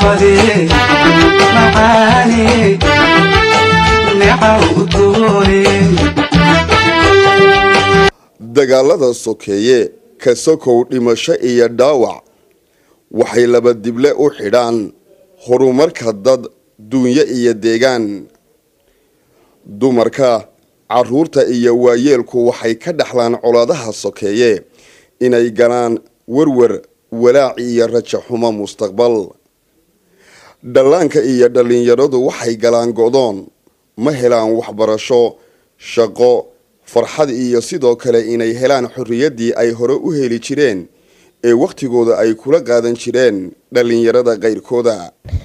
قدي معاني نعودوني dagaalada sokeeye ka sokow dhimasho iyo dhaawac waxay laba dible u xidhaan horumarka dad dunya iyo deegaan dumarka caruurta iyo waayeelku waxay ka dhaxlaan colaadaha sokeeye inay galaan warwar walaac iyo rajo xumo mustaqbal dhallaanka iyo dhalinyaradu waxay galaan go'doon ma helaan waxbarasho shaqo farxad iyo sidoo kale inay helaan xorriyadii ay hore u heli jireen ee waqtigooda ay kula qaadan jireen dhalinyarada qayrkooda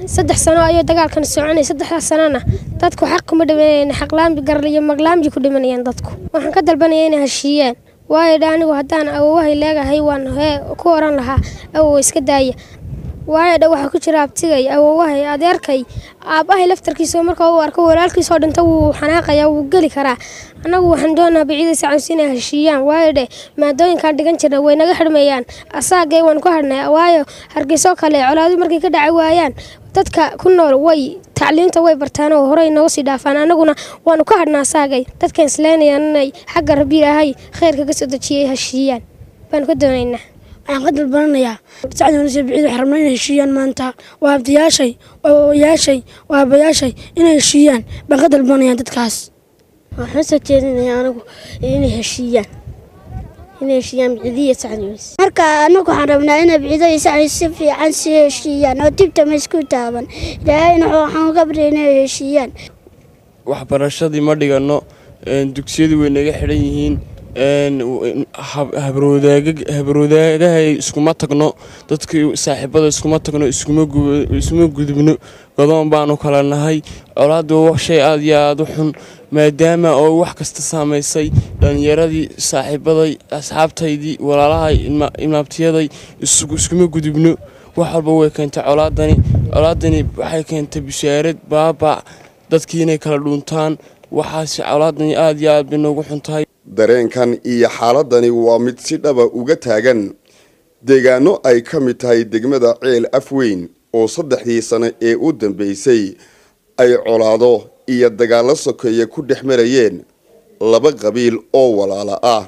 3 sano ayuu dagaalkan soconay 3 sanana dadku xaq kuma dhimanayeen xaqlaambi garliyo maglaambi ku dhimanayeen dadku waxaan ka dalbanayay inay heshiiyaan waayo anigu hadaan awoowahay leegahay waan ku oran lahaa awoo iska daaya waayo waxa ku jira abtigay awoowahay adeerkay aabahay laftarkiisa marka uu arko walaalkiisa oo dhinta wuu xanaaqaya wuu gali karaa anagu waxaan doonaa biciida saacadina heshiiyaan waayo maadooyinka dhigan jira way naga xirmayaan asaagay waan ku harnaa waayo hargeyso kale colaadu markay ka dhacay waayaan dadka ku nool way tacliinta way bartaan oo hore inoo sii dhaafaan anaguna waanu ka harnaa asaagay dadka isleenayaan inay xaq rabbi ilaahay khayrka ka soo dajiyay heshiiyaan baan ku doonaynaa aan qadal baranayaa sacaduna sabciid xarmay heshiiyaan maanta waa abdiyaashay oo yaashay waa bayaashay inay heshiiyaan baan qadal baranayaa dadkaas waxaan soo jeedinayaa anigu inay heshiiyaan biciidiya sacaduna marka anagu waxaan rabnaa inay biciidiya sacaduna si fiican si heshiiyaan oo dibta ma isku taaban ilaahayna waxaan ka baryaynaa heshiiyaan waxbarashadii ma dhigano dugsiyadu way naga xidhan yihiin habroodagahay iskuma tagno dadkii saaxiibada iskuma tagno isuma gudubno godoon baanu kala nahay colaadu wax shay aad iyo aad u xun maadaama oo wax kasta saameysay dhalinyaradii saaxiibaday asxaabtaydii walaalahay imaabtiyaday iskuma gudubno wax walba way keentay colaadani waxay keentay bishaarad baaba dadkii inay kala dhuuntaan waxaas colaadani aad iyo aad bay noogu xuntahay dareenkan iyo xaaladani waa mid si dhaba uga taagan deegaano ay ka mid tahay degmada Ceel Afweyn oo 3 sano ee u dambeysay ay colaado iyo dagaalo sokeeye ku dhexmarayeen laba qabiil oo walaalo ah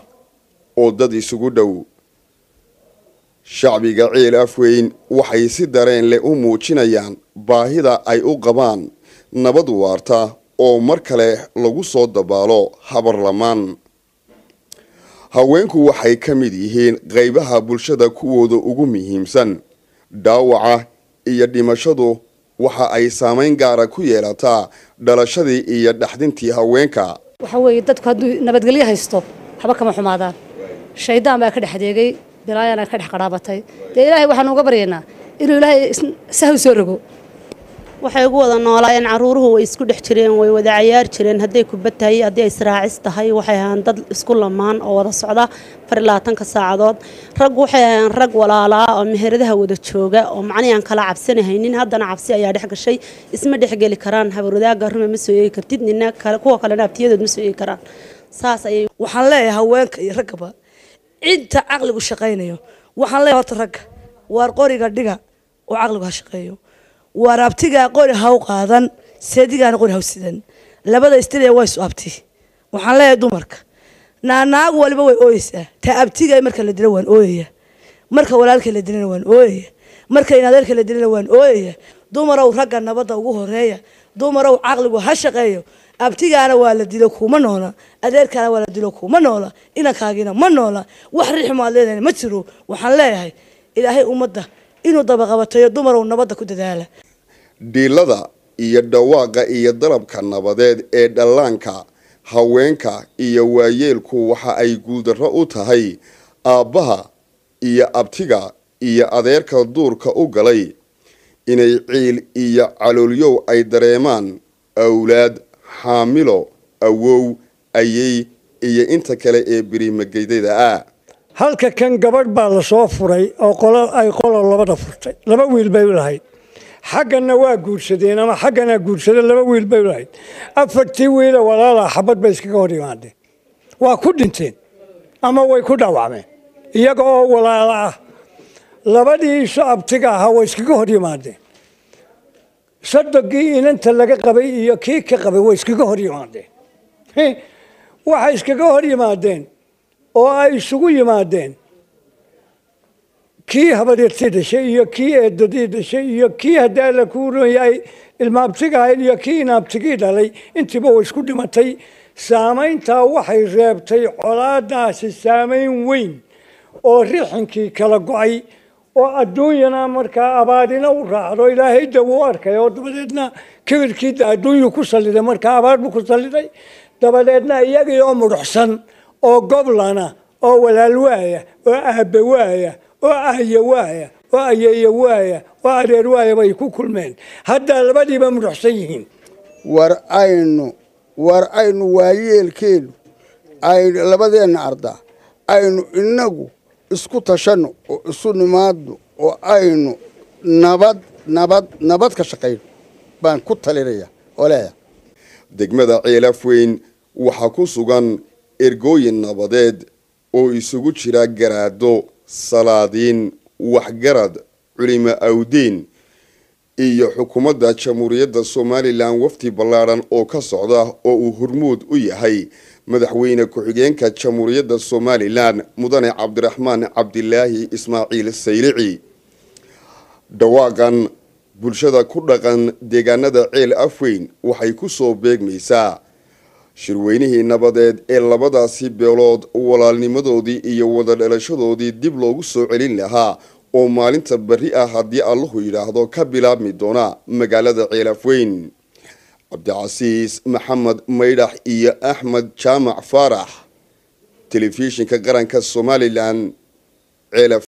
oo dad isugu dhow shacbiga Ceel Afweyn waxay si dareen leh u muujinayaan baahida ay u qabaan nabad waarta oo mar kale lagu soo dabaalo habarlamaan haweenku waxay ka mid yihiin qaybaha bulshada kuwooda ugu muhiimsan dhaawaca iyo dhimashadu waxa ay saameyn gaar ah ku yeelataa dhalashadii iyo dhaxdintii haweenka waxa weeye dadku hadduu nabadgelyo haysto haba kama xumaadaan shaydaan baa ka dhaxdeegay bilaayana ka dhax qaraabatay ilaahay waxaan uga baryaynaa inuu ilaahay sahu soo rogo waxay ugu wada noolaayeen caruuruhu way isku dhex jireen way wada ciyaar jireen haday ku batay haday israacis tahay waxay ahaan dad isku lamaan oo wada socda 24 saacadood rag waxay ahaan rag walaala oo meheradaha wada jooga oo macnayaan kala cabsanaynin haddana cabsi ayaa dhex gashay isma dhex gali karaan habarwadaaga rume ma soo yeey kartid nina kala kuwa kale naaftiyadood ma soo yeey karaan saas ay waxaan leeyahay haweenka iyo ragaba inta aqligu shaqeynayo waxaan leeyahay horta rag waar qoriga dhiga oo aqligu ha shaqeeyo warabtiga qori haw qaadan seedigaana qori haw sidan labada istiree way soo abti waxaan leeyahay dumarka naanaag waliba way ooyaysaa ta abtiga marka la dilo waan ooyaya marka walaalka la dilana waan ooyaya marka inadeerka la dilana waan ooyaya dumarow ragga nabada ugu horeeya dumarow aqligu ha shaqeeyo abtigaana waa la dilo kuma noola adeerkaana waa la dilo kuma noola inankaagina ma noola wax rixmaad leedahay ma jiro waxaan leeyahay ilaahay ummadda inuu dabaqabatayo dumarow nabada ku dadaala dhiilada iyo dhawaaqa iyo dalabka nabadeed ee dhallaanka haweenka iyo waayeelku waxa ay guuldarro u tahay aabbaha iyo abtiga iyo adeerka duurka u galay inay ciil iyo caloolyow ay dareemaan awlaad xaamilo awow ayay iyo inta kale ee birimageydada ah halka kan gabadh baa la soo furay oo qolo labada furtay laba wiil bay lahayd xaggana waa guursadeen ama xaggana guursadeen laba wiil bay lahayd afartii wiil walaala xabad bay iskaga hor yimaadeen waa ku dhinteen ama way ku dhaawacmeen iyaga oo walaala ah labadii shacabtiga ahaa way iskaga hor yimaadeen صدقي إن أنت لقى قبي كيك قبي ويسكجو هري مادين waxa iskaga hor yimaadeen oo ay isugu yimaadeen kii habaryartay dhashay iyo kii eedadii dhashay iyo kii hadaa la kuurayay ilmaabtiga iyo kii naabtigii dhalay intiba way isku dhimatay saamaynta waxay reebtay colaadaasi saamayn weyn oo rixinkii kala go'ay oo adduunyana markaa abaadina u raacdo ilaahay dawo arkay oo dabadeedna kibirkii adduunyu ku saliday markaa abaad buu ku saliday dabadeedna iyagii oo muruxsan oo goblana oo walaal waaya oo aabe waaya oo ahya waaya oo ayeeyo waaya oo adeer waaya bay ku kulmeen hadda labadiiba muruxsan yihiin war aynu waayeelkeenu ay labadeena arda aynu inagu isku tashano oo isu nimaadno oo aynu nabad ka shaqeyno baan ku talinaya oleeya degmada Ceelaf Weyn waxaa ku sugan ergooyin nabadeed oo isugu jira garaado salaadiin waxgarad culimo awdiin iyo xukuumadda jamhuuriyadda Soomaaliland wafti ballaaran oo ka socda oo uu hormuud u yahay madaxweyne ku-xigeenka jamhuuriyadda Soomaaliland mudane Cabdiraxmaan Cabdilaahi Ismaaciil Saylici dhawaagan bulshada ku dhaqan deegaanada Ceelaf Weyn waxay ku soo beegmaysaa shirweynihii nabadeed ee labadaasi beelood walaalnimadoodii iyo wada dhalashadoodii dib loogu soo celin lahaa oo maalinta bari ah haddii Allahu yiraahdo ka bilaabmi doona magaalada Ceelaf Weyn Cabdicasiis Maxamed Maydax iyo Axmed Jaamac Faarax telefishinka qaranka Soomaaliland Ceelaf